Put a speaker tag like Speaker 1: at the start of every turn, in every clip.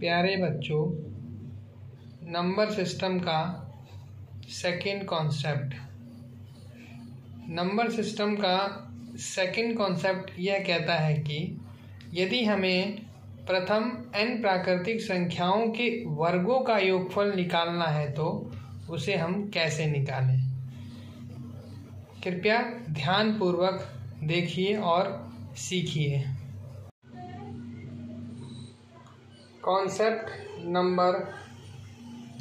Speaker 1: प्यारे बच्चों, number system का सेकंड कॉन्सेप्ट। नंबर सिस्टम का सेकंड कॉन्सेप्ट यह कहता है कि यदि हमें प्रथम n प्राकृतिक संख्याओं के वर्गों का योगफल निकालना है तो उसे हम कैसे निकालें। कृपया ध्यानपूर्वक देखिए और सीखिए। Concept number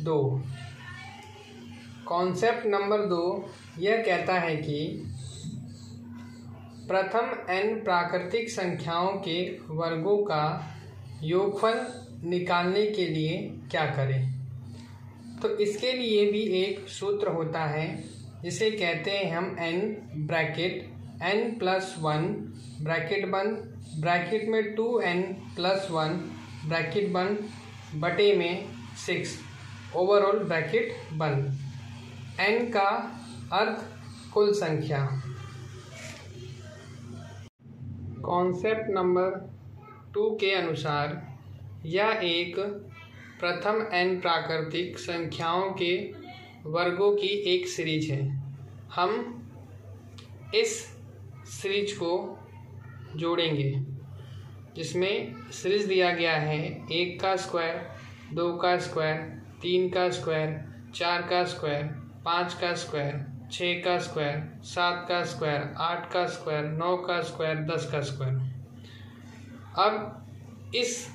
Speaker 1: 2। कॉन्सेप्ट नंबर 2 यह कहता है कि प्रथम n प्राकृतिक संख्याओं के वर्गों का योगफल निकालने के लिए क्या करें। तो इसके लिए भी एक सूत्र होता है जिसे कहते हैं हम n ब्रैकेट n+1 ब्रैकेट बंद, ब्रैकेट में 2n+1 ब्रैकेट बंद बटे में 6 ओवरऑल ब्रैकेट बंद। n का अर्थ कुल संख्या। कॉन्सेप्ट नंबर 2 के अनुसार यह एक प्रथम n प्राकृतिक संख्याओं के वर्गों की एक सीरीज है। हम इस सीरीज को जोड़ेंगे जिसमें सीरीज दिया गया है 1 का स्क्वायर, 2 का स्क्वायर, 3 का स्क्वायर, 4 का स्क्वायर, 5 का स्क्वायर, 6 का स्क्वायर, 7 का स्क्वायर, 8 का स्क्वायर, 9 का स्क्वायर, 10 का स्क्वायर। अब इस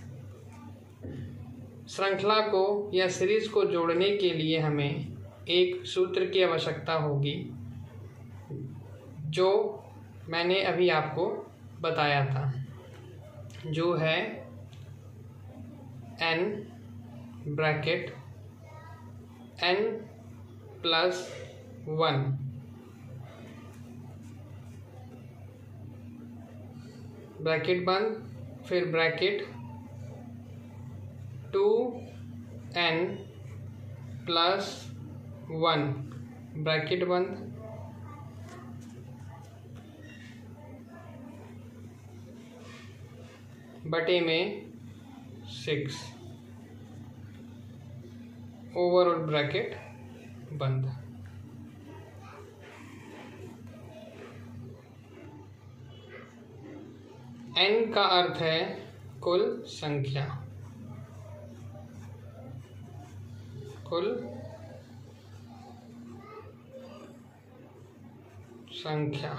Speaker 1: श्रृंखला को या सीरीज को जोड़ने के लिए हमें एक सूत्र की आवश्यकता होगी जो मैंने अभी आपको बताया था, जो है n ब्रैकेट n+1 ब्रैकेट बंद, फिर ब्रैकेट 2n+1 ब्रैकेट बंद, बटे में 6 ओवरऑल ब्रैकेट बंद। n का अर्थ है कुल संख्या। कुल संख्या।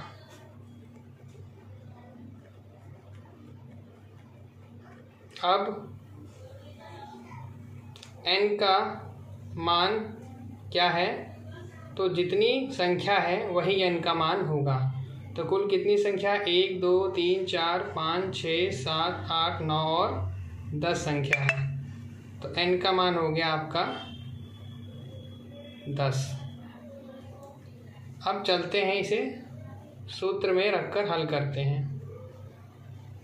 Speaker 1: अब n का मान क्या है, तो जितनी संख्या है वही n का मान होगा। तो कुल कितनी संख्या, 1 2 3 4 5 6 7 8 9 और 10 संख्या है। तो n का मान हो गया आपका 10। अब चलते हैं, इसे सूत्र में रखकर हल करते हैं।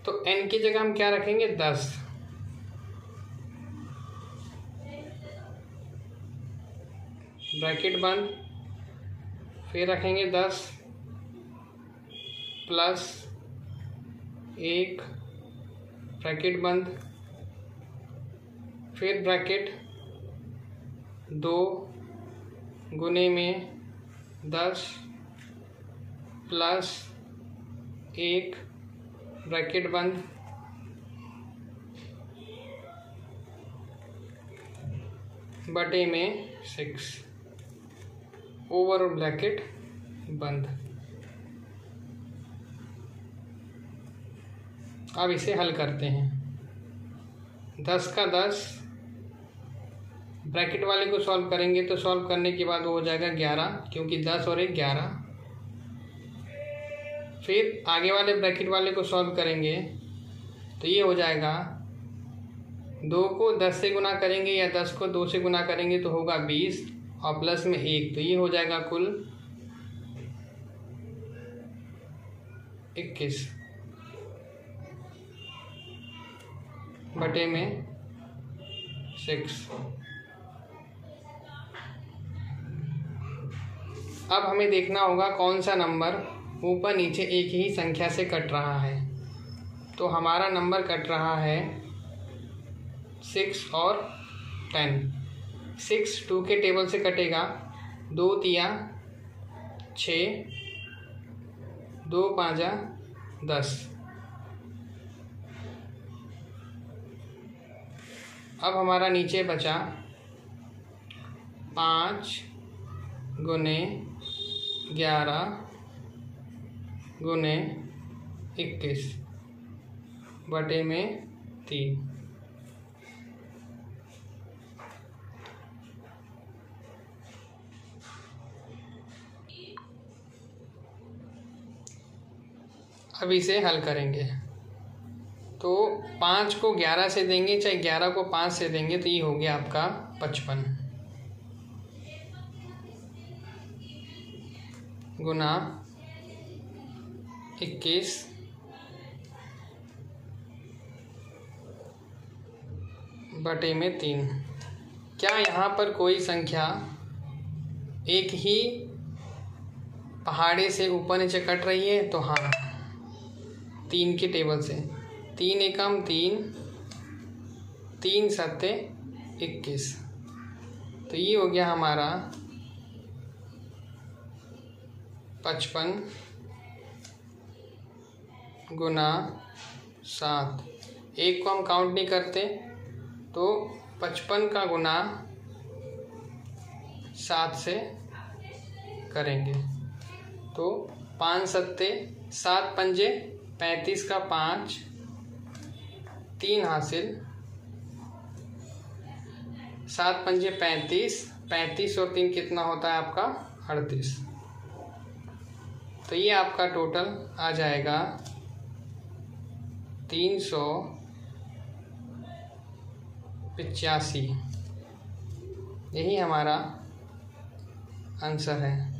Speaker 1: तो n की जगह हम क्या रखेंगे, 10। ब्रैकेट बंद, फिर रखेंगे 10 प्लस 1 ब्रैकेट बंद, फिर ब्रैकेट 2 गुने में 10 प्लस 1 ब्रैकेट बंद, बटे में 6 ओवरऑल ब्रैकेट बंद। अब इसे हल करते हैं। 10 का 10 ब्रैकेट वाले को सॉल्व करेंगे तो सॉल्व करने के बाद वो हो जाएगा 11, क्योंकि 10 और 1 11। फिर आगे वाले ब्रैकेट वाले को सॉल्व करेंगे तो ये हो जाएगा 2 को 10 से गुना करेंगे या 10 को 2 से गुना करेंगे तो होगा 20 और प्लस में 1, तो ये हो जाएगा कुल 21 बटे में 6। अब हमें देखना होगा कौन सा नंबर ऊपर नीचे एक ही संख्या से कट रहा है। तो हमारा नंबर कट रहा है 6 और 10। 6 2 के टेबल से कटेगा, 2 तिया 6, 2 पाँजा 10। अब हमारा नीचे बचा 5 गुने 11 गुने 21 बटे में 3। अब इसे हल करेंगे तो 5 को 11 से देंगे, चाहे 11 को 5 से देंगे, तो ये हो गया आपका 55 गुना 21 बटे में 3। क्या यहाँ पर कोई संख्या एक ही पहाड़े से ऊपर नीचे कट रही है? तो हाँ, 3 के टेबल से 3 एकम 3, 3 सत्ते 21। तो ये हो गया हमारा 55 गुना 7। एक को हम काउंट नहीं करते, तो 55 का गुना 7 से करेंगे तो 5 सत्ते 7 पंजे 35 का 5, 3 हासिल, 7 पंजे 35, 35 और 3 कितना होता है आपका? 38। तो ये आपका टोटल आ जाएगा 385। यही हमारा आंसर है।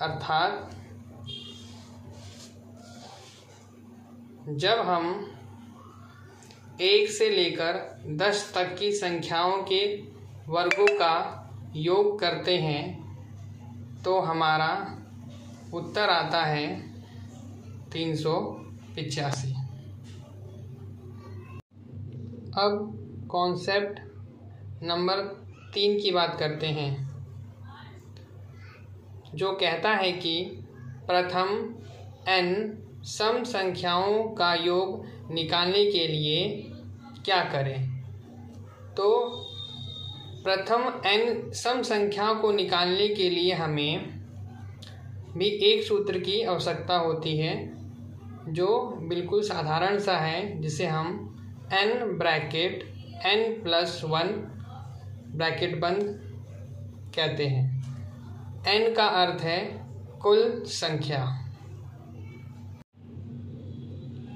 Speaker 1: अर्थात जब हम 1 से लेकर 10 तक की संख्याओं के वर्गों का योग करते हैं तो हमारा उत्तर आता है 385। अब कॉन्सेप्ट नंबर 3 की बात करते हैं, जो कहता है कि प्रथम n सम संख्याओं का योग निकालने के लिए क्या करें। तो प्रथम n सम संख्याओं को निकालने के लिए हमें भी एक सूत्र की आवश्यकता होती है, जो बिल्कुल साधारण सा है, जिसे हम n ब्रैकेट n+1 ब्रैकेट बंद कहते हैं। n का अर्थ है कुल संख्या।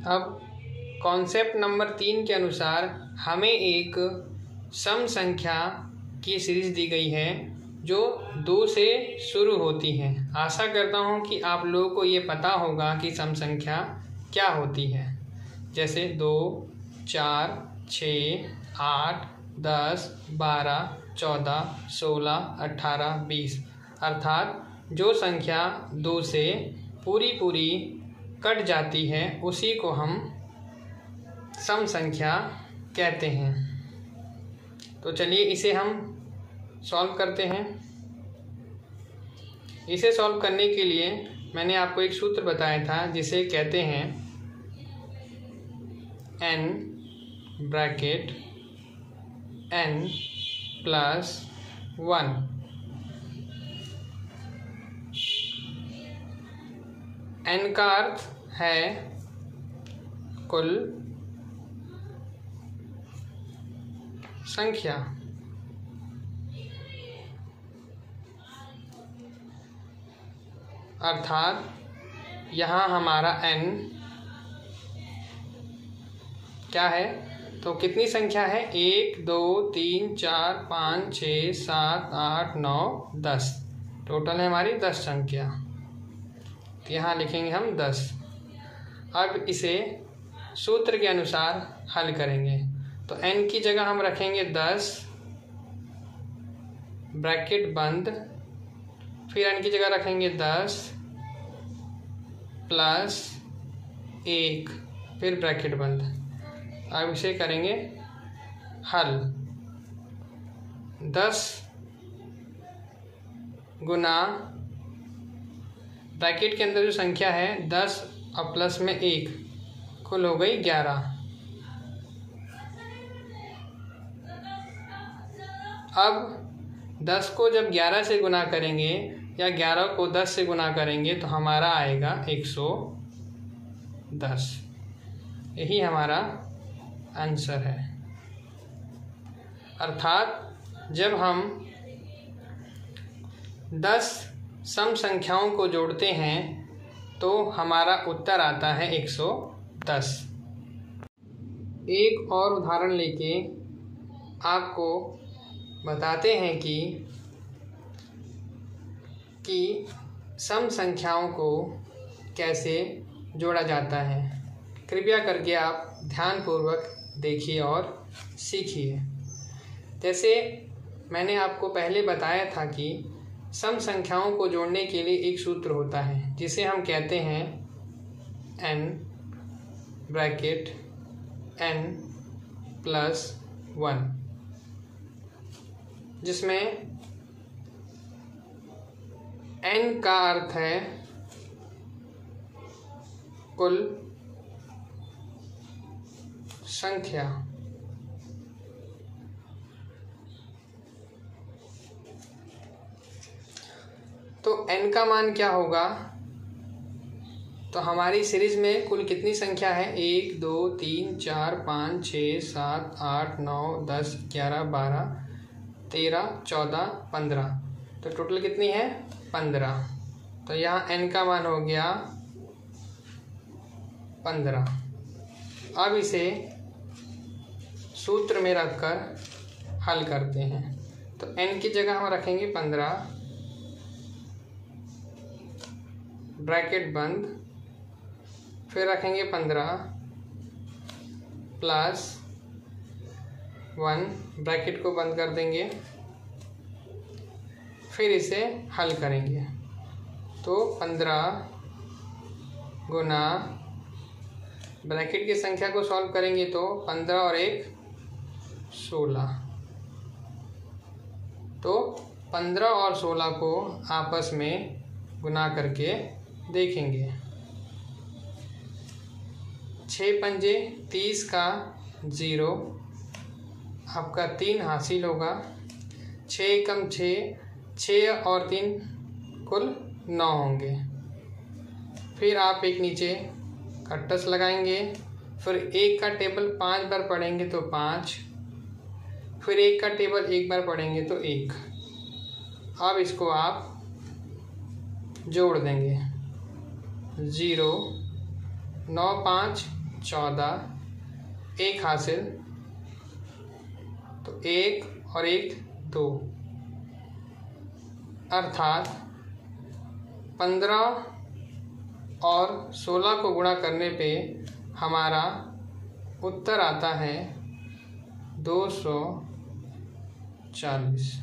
Speaker 1: अब कॉन्सेप्ट नंबर 3 के अनुसार हमें एक सम संख्या की सीरीज दी गई है जो 2 से शुरू होती है। आशा करता हूँ कि आप लोगों को ये पता होगा कि सम संख्या क्या होती है, जैसे 2, 4, 6, 8, 10, 12, 14, 16, 18, 20। अर्थात जो संख्या 2 से पूरी कट जाती है उसी को हम सम संख्या कहते हैं। तो चलिए इसे हम सॉल्व करते हैं। इसे सॉल्व करने के लिए मैंने आपको एक सूत्र बताया था, जिसे कहते हैं n ब्रैकेट n+1। n का अर्थ है कुल संख्या। अर्थात यहाँ हमारा n क्या है, तो कितनी संख्या है? 1, 2, 3, 4, 5, 6, 7, 8, 9, 10। टोटल है हमारी 10 संख्या। तो यहाँ लिखेंगे हम 10। अब इसे सूत्र के अनुसार हल करेंगे। तो n की जगह हम रखेंगे 10 ब्रैकेट बंद, फिर n की जगह रखेंगे 10 प्लस 1, फिर ब्रैकेट बंद। अब इसे करेंगे हल 10 गुना ब्रैकेट के अंदर जो संख्या है 10 और प्लस में 1 कुल हो गई 11। अब 10 को जब 11 से गुना करेंगे या 11 को 10 से गुना करेंगे तो हमारा आएगा 110। यही हमारा आंसर है। अर्थात जब हम 10 सम संख्याओं को जोड़ते हैं तो हमारा उत्तर आता है 110। एक और उदाहरण लेके आपको बताते हैं कि सम संख्याओं को कैसे जोड़ा जाता है। कृपया करके आप ध्यानपूर्वक देखिए और सीखिए। जैसे मैंने आपको पहले बताया था कि सम संख्याओं को जोड़ने के लिए एक सूत्र होता है जिसे हम कहते हैं n ब्रैकेट n प्लस 1, जिसमें n का अर्थ है कुल संख्या। तो n का मान क्या होगा? तो हमारी सीरीज में कुल कितनी संख्या है? 1 2 3 4 5 6 7 8 9 10 11 12 13 14 15। तो टोटल कितनी है? 15। तो यहाँ n का मान हो गया 15। अब इसे सूत्र में रखकर हल करते हैं। तो n की जगह हम रखेंगे 15, ब्रैकेट बंद, फिर रखेंगे 15 प्लस 1, ब्रैकेट को बंद कर देंगे, फिर इसे हल करेंगे। तो 15 गुना ब्रैकेट की संख्या को सॉल्व करेंगे तो 15 और 1 16। तो 15 और 16 को आपस में गुना करके देखेंगे। 6 पंजे 30 का 0, आपका 3 हासिल होगा। 6 एकम 6, 6 और 3 कुल 9 होंगे। फिर आप एक नीचे कट्टस लगाएंगे, फिर 1 का टेबल 5 बार पढ़ेंगे तो 5, फिर 1 का टेबल 1 बार पढ़ेंगे तो 1। अब इसको आप जोड़ देंगे। 0 9 5 14, 1 हासिल, तो 1 और 1 2, अर्थात 15 और 16 को गुणा करने पे हमारा उत्तर आता है 240।